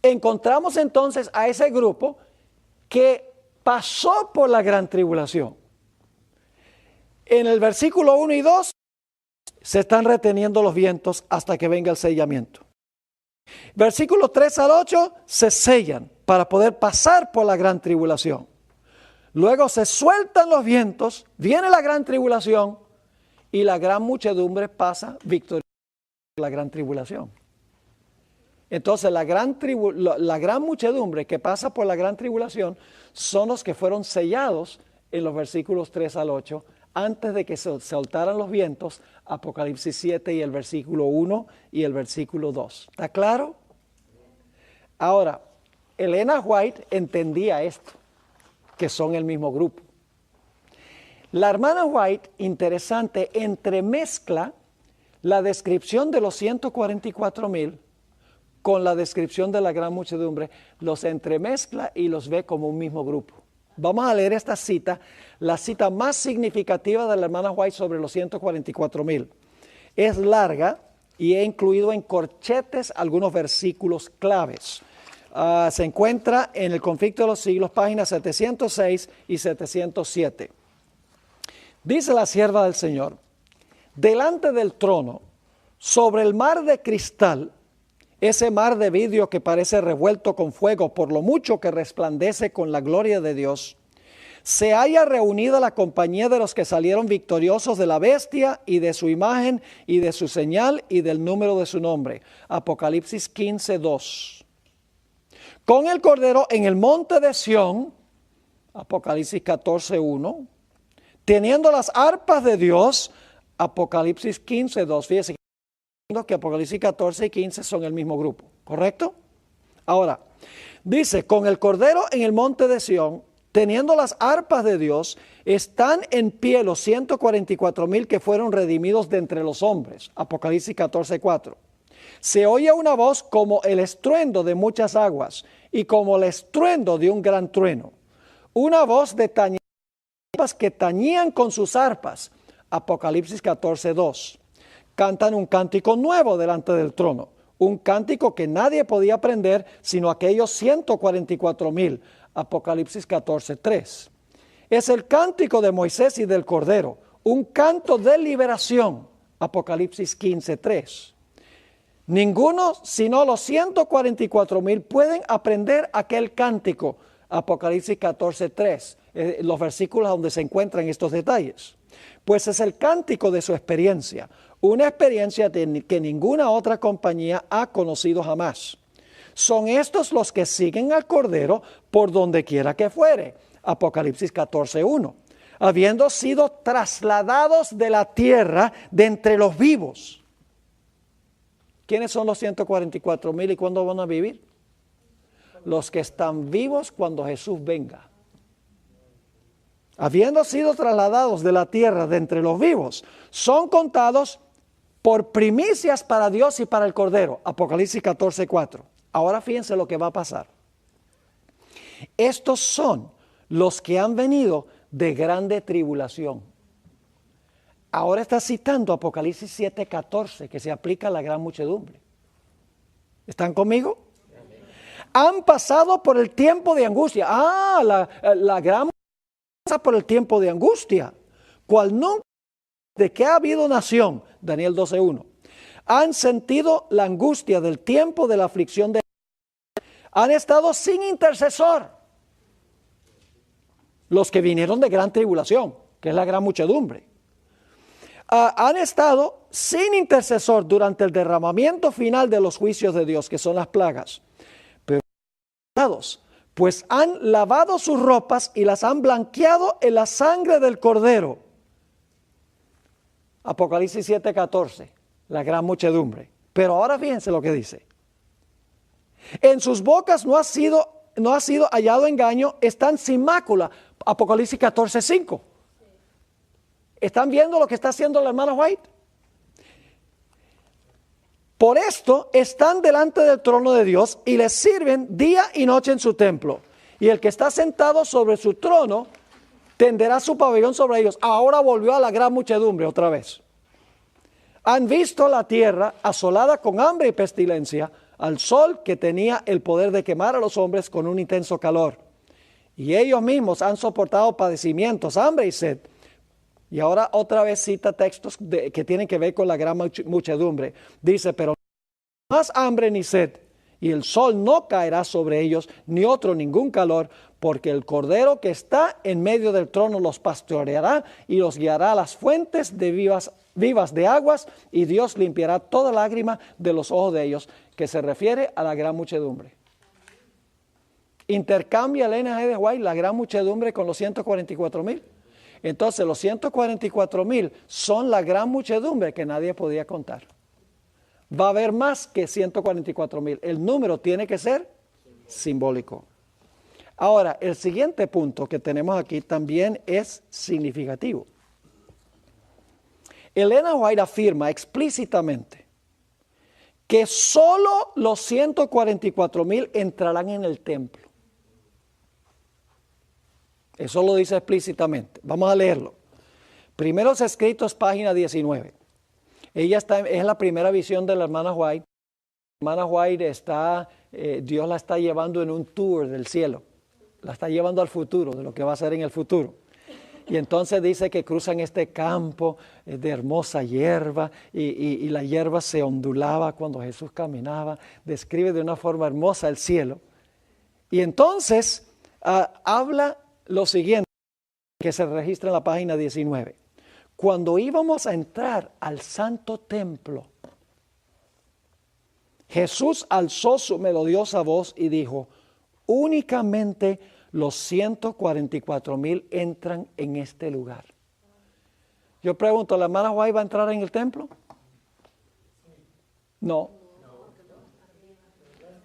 encontramos entonces a ese grupo que pasó por la gran tribulación. En el versículo 1 y 2, se están reteniendo los vientos hasta que venga el sellamiento. Versículos 3 al 8 se sellan para poder pasar por la gran tribulación. Luego se sueltan los vientos, viene la gran tribulación y la gran muchedumbre pasa victoriosa por la gran tribulación. Entonces la gran muchedumbre que pasa por la gran tribulación son los que fueron sellados en los versículos 3 al 8 antes de que se soltaran los vientos, Apocalipsis 7 y el versículo 1 y el versículo 2. ¿Está claro? Ahora, Elena White entendía esto, que son el mismo grupo. La hermana White, interesante, entremezcla la descripción de los 144,000 con la descripción de la gran muchedumbre, los entremezcla y los ve como un mismo grupo. Vamos a leer esta cita, la cita más significativa de la hermana White sobre los 144,000. Es larga y he incluido en corchetes algunos versículos claves. Se encuentra en el Conflicto de los Siglos, páginas 706 y 707. Dice la sierva del Señor: delante del trono, sobre el mar de cristal, ese mar de vidrio que parece revuelto con fuego por lo mucho que resplandece con la gloria de Dios, se halla reunida la compañía de los que salieron victoriosos de la bestia y de su imagen y de su señal y del número de su nombre. Apocalipsis 15:2. Con el Cordero en el monte de Sión, Apocalipsis 14:1. Teniendo las arpas de Dios, Apocalipsis 15:2. Fíjese que Apocalipsis 14 y 15 son el mismo grupo, ¿correcto? Ahora, dice, con el Cordero en el monte de Sión, teniendo las arpas de Dios, están en pie los 144,000 que fueron redimidos de entre los hombres. Apocalipsis 14:4. Se oye una voz como el estruendo de muchas aguas y como el estruendo de un gran trueno. Una voz de tañidas que tañían con sus arpas. Apocalipsis 14:2. Cantan un cántico nuevo delante del trono, un cántico que nadie podía aprender sino aquellos 144,000. Apocalipsis 14:3. Es el cántico de Moisés y del Cordero, un canto de liberación. Apocalipsis 15:3. Ninguno sino los 144,000 pueden aprender aquel cántico. Apocalipsis 14:3. Los versículos donde se encuentran estos detalles. Pues es el cántico de su experiencia, una experiencia que ninguna otra compañía ha conocido jamás. Son estos los que siguen al Cordero por donde quiera que fuere. Apocalipsis 14:1. Habiendo sido trasladados de la tierra de entre los vivos. ¿Quiénes son los 144,000 y cuándo van a vivir? Los que están vivos cuando Jesús venga. Habiendo sido trasladados de la tierra de entre los vivos, son contados por primicias para Dios y para el Cordero. Apocalipsis 14:4. Ahora fíjense lo que va a pasar. Estos son los que han venido de grande tribulación. Ahora está citando Apocalipsis 7:14, que se aplica a la gran muchedumbre. ¿Están conmigo? Han pasado por el tiempo de angustia. La gran pasa por el tiempo de angustia, cual nunca de que ha habido nación, Daniel 12:1. Han sentido la angustia del tiempo de la aflicción de han estado sin intercesor. Los que vinieron de gran tribulación, que es la gran muchedumbre. Han estado sin intercesor durante el derramamiento final de los juicios de Dios, que son las plagas. Pero pues han lavado sus ropas y las han blanqueado en la sangre del Cordero. Apocalipsis 7:14, la gran muchedumbre. Pero ahora fíjense lo que dice. En sus bocas no ha sido hallado engaño, están sin mácula. Apocalipsis 14:5. ¿Están viendo lo que está haciendo la hermana White? Por esto están delante del trono de Dios y les sirven día y noche en su templo. Y el que está sentado sobre su trono tenderá su pabellón sobre ellos. Ahora volvió a la gran muchedumbre otra vez. Han visto la tierra asolada con hambre y pestilencia, al sol que tenía el poder de quemar a los hombres con un intenso calor. Y ellos mismos han soportado padecimientos, hambre y sed. Y ahora otra vez cita textos que tienen que ver con la gran muchedumbre. Dice, pero no más hambre ni sed, y el sol no caerá sobre ellos, ni otro ningún calor, porque el Cordero que está en medio del trono los pastoreará y los guiará a las fuentes de vivas de aguas, y Dios limpiará toda lágrima de los ojos de ellos, que se refiere a la gran muchedumbre. Intercambia el N.G. de White la gran muchedumbre con los 144,000. Entonces los 144,000 son la gran muchedumbre que nadie podía contar. Va a haber más que 144,000. El número tiene que ser simbólico. Ahora, el siguiente punto que tenemos aquí también es significativo. Elena White afirma explícitamente que solo los 144,000 entrarán en el templo. Eso lo dice explícitamente. Vamos a leerlo. Primeros Escritos, página 19. Es la primera visión de la hermana White. La hermana White Dios la está llevando en un tour del cielo. La está llevando al futuro, de lo que va a ser en el futuro. Y entonces dice que cruzan este campo de hermosa hierba y la hierba se ondulaba cuando Jesús caminaba. Describe de una forma hermosa el cielo. Y entonces habla lo siguiente que se registra en la página 19. Cuando íbamos a entrar al santo templo, Jesús alzó su melodiosa voz y dijo: únicamente los 144,000 entran en este lugar. Yo pregunto, ¿la hermana White va a entrar en el templo? No.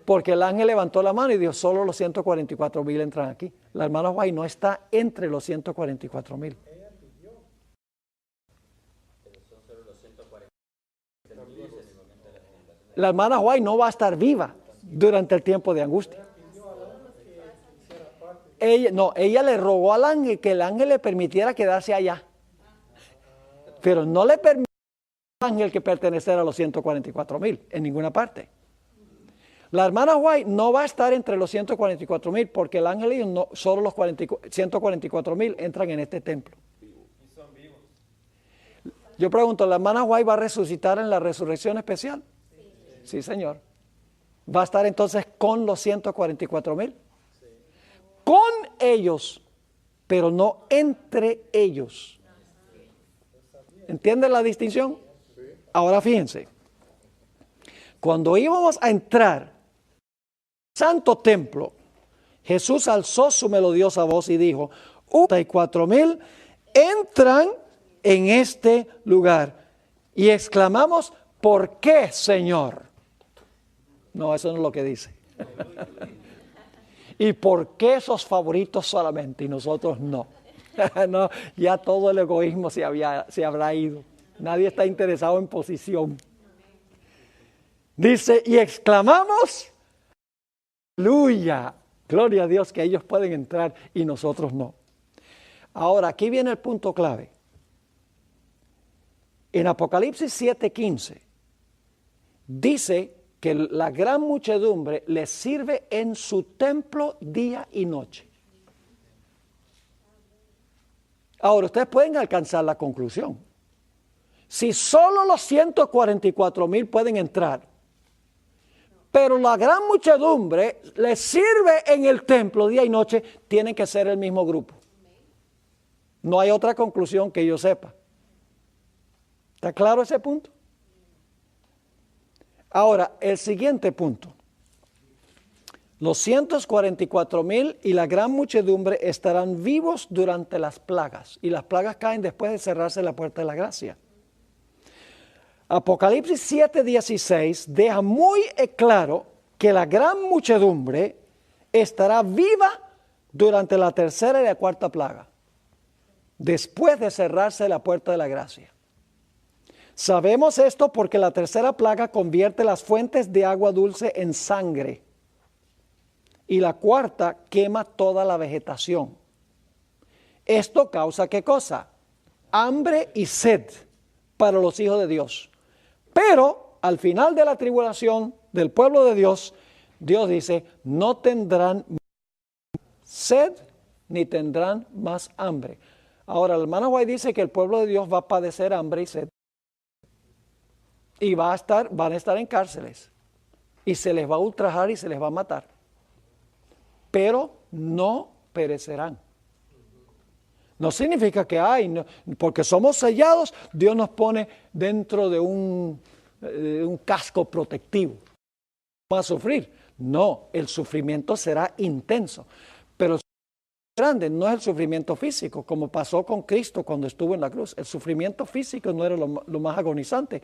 Porque el ángel levantó la mano y dijo, solo los 144,000 entran aquí. La hermana White no está entre los 144,000. La hermana White no va a estar viva durante el tiempo de angustia. Ella le rogó al ángel que el ángel le permitiera quedarse allá. Pero no le permitió al ángel que perteneciera a los 144,000 en ninguna parte. La hermana White no va a estar entre los 144,000 porque el ángel dijo, no, solo los 144,000 entran en este templo. Yo pregunto, ¿la hermana White va a resucitar en la resurrección especial? Sí, señor. ¿Va a estar entonces con los 144,000? Con ellos, pero no entre ellos. ¿Entienden la distinción? Ahora fíjense. Cuando íbamos a entrar al santo templo, Jesús alzó su melodiosa voz y dijo, 44,000 entran en este lugar. Y exclamamos, ¿por qué, Señor? No, eso no es lo que dice. ¿Y por qué esos favoritos solamente y nosotros no? No, ya todo el egoísmo se habrá ido. Nadie está interesado en posición. Dice, y exclamamos, aleluya, gloria a Dios que ellos pueden entrar y nosotros no. Ahora, aquí viene el punto clave. En Apocalipsis 7:15 dice que la gran muchedumbre les sirve en su templo día y noche. Ahora, ustedes pueden alcanzar la conclusión. Si solo los 144,000 pueden entrar, pero la gran muchedumbre les sirve en el templo día y noche, tienen que ser el mismo grupo. No hay otra conclusión que yo sepa. ¿Está claro ese punto? Ahora, el siguiente punto. Los 144,000 y la gran muchedumbre estarán vivos durante las plagas. Y las plagas caen después de cerrarse la puerta de la gracia. Apocalipsis 7:16 deja muy claro que la gran muchedumbre estará viva durante la tercera y la cuarta plaga, después de cerrarse la puerta de la gracia. Sabemos esto porque la tercera plaga convierte las fuentes de agua dulce en sangre y la cuarta quema toda la vegetación. Esto causa ¿qué cosa? Hambre y sed para los hijos de Dios. Pero al final de la tribulación del pueblo de Dios, Dios dice, no tendrán sed ni tendrán más hambre. Ahora, el hermano White dice que el pueblo de Dios va a padecer hambre y sed. Y van a estar en cárceles. Y se les va a ultrajar y se les va a matar. Pero no perecerán. No significa que porque somos sellados, Dios nos pone dentro de un casco protectivo. Vamos a sufrir. No, el sufrimiento será intenso. Pero el sufrimiento grande no es el sufrimiento físico, como pasó con Cristo cuando estuvo en la cruz. El sufrimiento físico no era lo más agonizante.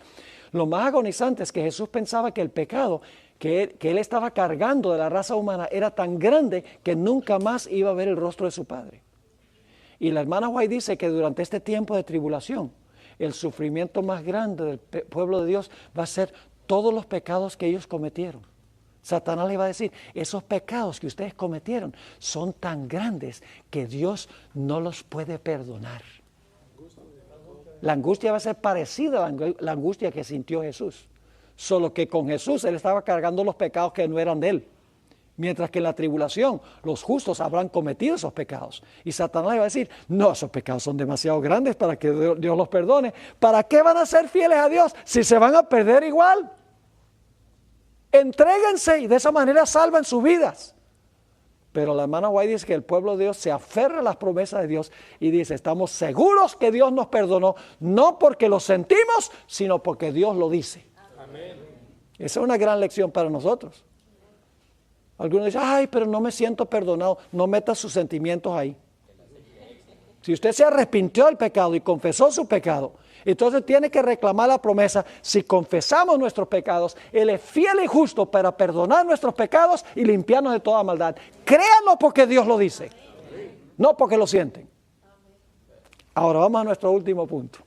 Lo más agonizante es que Jesús pensaba que el pecado que él estaba cargando de la raza humana era tan grande que nunca más iba a ver el rostro de su Padre. Y la hermana White dice que durante este tiempo de tribulación, el sufrimiento más grande del pueblo de Dios va a ser todos los pecados que ellos cometieron. Satanás le va a decir, esos pecados que ustedes cometieron son tan grandes que Dios no los puede perdonar. La angustia va a ser parecida a la angustia que sintió Jesús. Solo que con Jesús él estaba cargando los pecados que no eran de él. Mientras que en la tribulación los justos habrán cometido esos pecados. Y Satanás le va a decir, no, esos pecados son demasiado grandes para que Dios los perdone. ¿Para qué van a ser fieles a Dios si se van a perder igual? Entréguense y de esa manera salvan sus vidas. Pero la hermana White dice que el pueblo de Dios se aferra a las promesas de Dios y dice, estamos seguros que Dios nos perdonó, no porque lo sentimos, sino porque Dios lo dice. Amén. Esa es una gran lección para nosotros. Algunos dicen, ay, pero no me siento perdonado. No meta sus sentimientos ahí. Si usted se arrepintió del pecado y confesó su pecado, entonces tiene que reclamar la promesa. Si confesamos nuestros pecados, Él es fiel y justo para perdonar nuestros pecados y limpiarnos de toda maldad. Créanlo porque Dios lo dice, no porque lo sienten. Ahora vamos a nuestro último punto.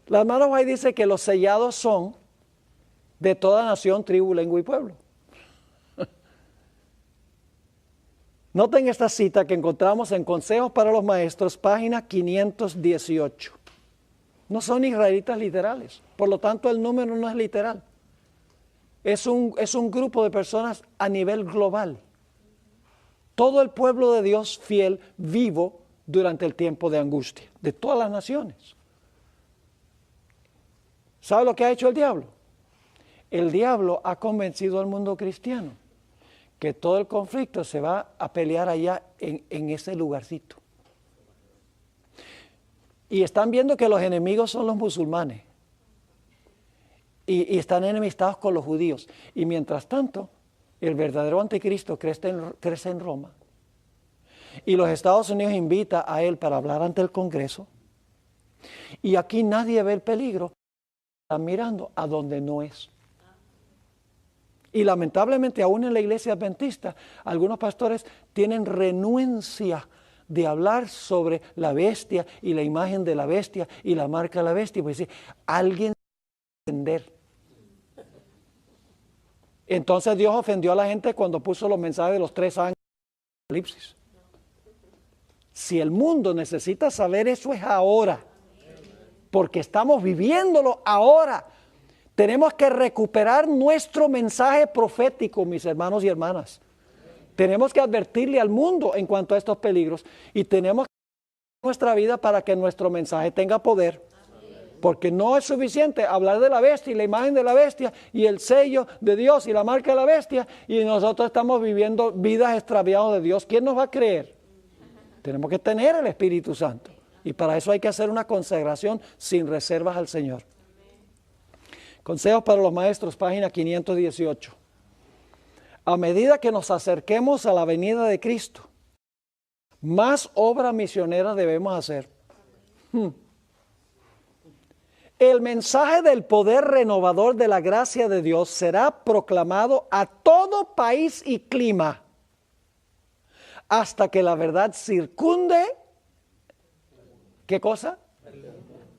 La hermana White dice que los sellados son de toda nación, tribu, lengua y pueblo. Noten esta cita que encontramos en Consejos para los Maestros, página 518. No son israelitas literales, por lo tanto el número no es literal. Es un grupo de personas a nivel global. Todo el pueblo de Dios fiel, vivo durante el tiempo de angustia, de todas las naciones. ¿Sabe lo que ha hecho el diablo? El diablo ha convencido al mundo cristiano que todo el conflicto se va a pelear allá en ese lugarcito. Y están viendo que los enemigos son los musulmanes. Y están enemistados con los judíos. Y mientras tanto, el verdadero anticristo crece en Roma. Y los Estados Unidos invita a él para hablar ante el Congreso. Y aquí nadie ve el peligro. Están mirando a donde no es. Y lamentablemente aún en la iglesia adventista, algunos pastores tienen renuencia de hablar sobre la bestia y la imagen de la bestia y la marca de la bestia. Pues dice, alguien se va a entender. Entonces Dios ofendió a la gente cuando puso los mensajes de los 3 ángeles de Apocalipsis. Si el mundo necesita saber eso es ahora, porque estamos viviéndolo ahora. Tenemos que recuperar nuestro mensaje profético, mis hermanos y hermanas. Tenemos que advertirle al mundo en cuanto a estos peligros y tenemos que hacer nuestra vida para que nuestro mensaje tenga poder. Porque no es suficiente hablar de la bestia y la imagen de la bestia y el sello de Dios y la marca de la bestia y nosotros estamos viviendo vidas extraviadas de Dios. ¿Quién nos va a creer? Tenemos que tener el Espíritu Santo y para eso hay que hacer una consagración sin reservas al Señor. Consejos para los Maestros, página 518. A medida que nos acerquemos a la venida de Cristo, más obra misionera debemos hacer. El mensaje del poder renovador de la gracia de Dios será proclamado a todo país y clima, hasta que la verdad circunde, ¿qué cosa?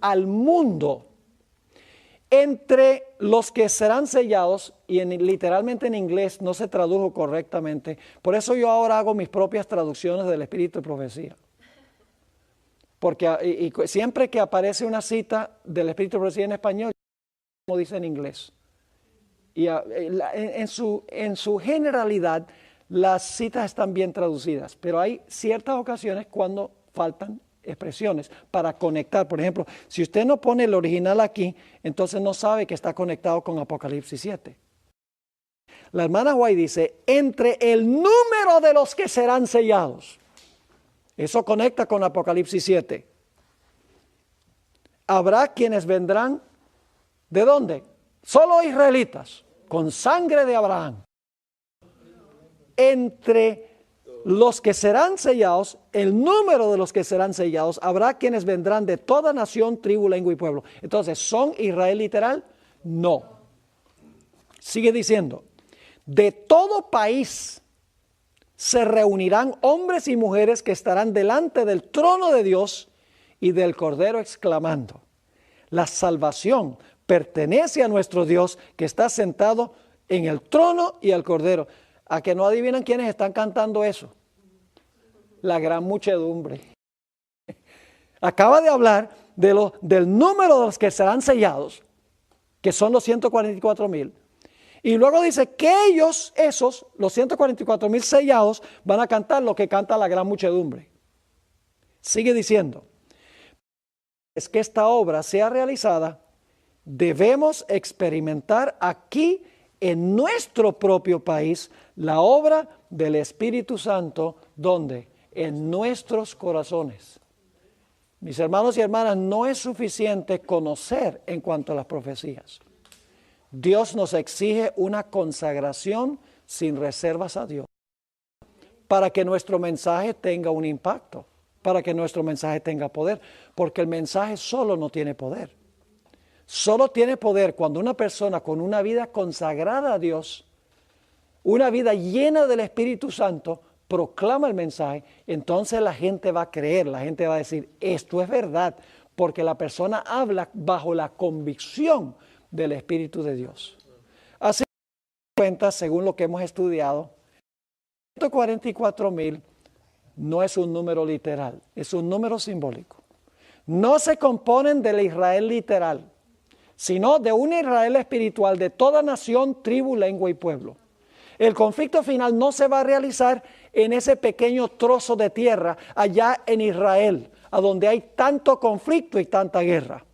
Al mundo. Entre los que serán sellados, y literalmente en inglés no se tradujo correctamente, por eso yo ahora hago mis propias traducciones del Espíritu de Profecía. Porque siempre que aparece una cita del Espíritu de Profecía en español, como dice en inglés. Y en su generalidad, las citas están bien traducidas, pero hay ciertas ocasiones cuando faltan expresiones para conectar. Por ejemplo, si usted no pone el original aquí, entonces no sabe que está conectado con Apocalipsis 7. La hermana White dice, entre el número de los que serán sellados. Eso conecta con Apocalipsis 7. Habrá quienes vendrán, ¿de dónde? Solo israelitas, con sangre de Abraham. Entre los que serán sellados, el número de los que serán sellados, habrá quienes vendrán de toda nación, tribu, lengua y pueblo. Entonces, ¿son Israel literal? No. Sigue diciendo, de todo país se reunirán hombres y mujeres que estarán delante del trono de Dios y del Cordero, exclamando, la salvación pertenece a nuestro Dios que está sentado en el trono y al Cordero. ¿A que no adivinan quiénes están cantando eso? La gran muchedumbre. Acaba de hablar del número de los que serán sellados, que son los 144,000. Y luego dice que ellos, los 144,000 sellados, van a cantar lo que canta la gran muchedumbre. Sigue diciendo, es que esta obra sea realizada, debemos experimentar aquí en nuestro propio país la obra del Espíritu Santo, ¿dónde? En nuestros corazones. Mis hermanos y hermanas, no es suficiente conocer en cuanto a las profecías. Dios nos exige una consagración sin reservas a Dios para que nuestro mensaje tenga un impacto, para que nuestro mensaje tenga poder, porque el mensaje solo no tiene poder. Solo tiene poder cuando una persona con una vida consagrada a Dios, una vida llena del Espíritu Santo, proclama el mensaje. Entonces la gente va a creer, la gente va a decir, esto es verdad, porque la persona habla bajo la convicción del Espíritu de Dios. Así que, cuenta, según lo que hemos estudiado, 144,000 no es un número literal, es un número simbólico. No se componen del Israel literal, sino de un Israel espiritual de toda nación, tribu, lengua y pueblo. El conflicto final no se va a realizar en ese pequeño trozo de tierra allá en Israel, a donde hay tanto conflicto y tanta guerra.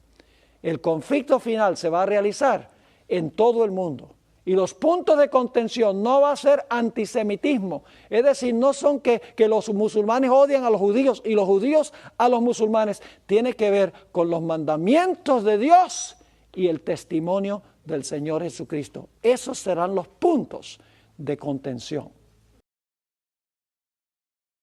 El conflicto final se va a realizar en todo el mundo. Y los puntos de contención no va a ser antisemitismo. Es decir, no son que los musulmanes odian a los judíos y los judíos a los musulmanes. Tiene que ver con los mandamientos de Dios y el testimonio del Señor Jesucristo. Esos serán los puntos de contención.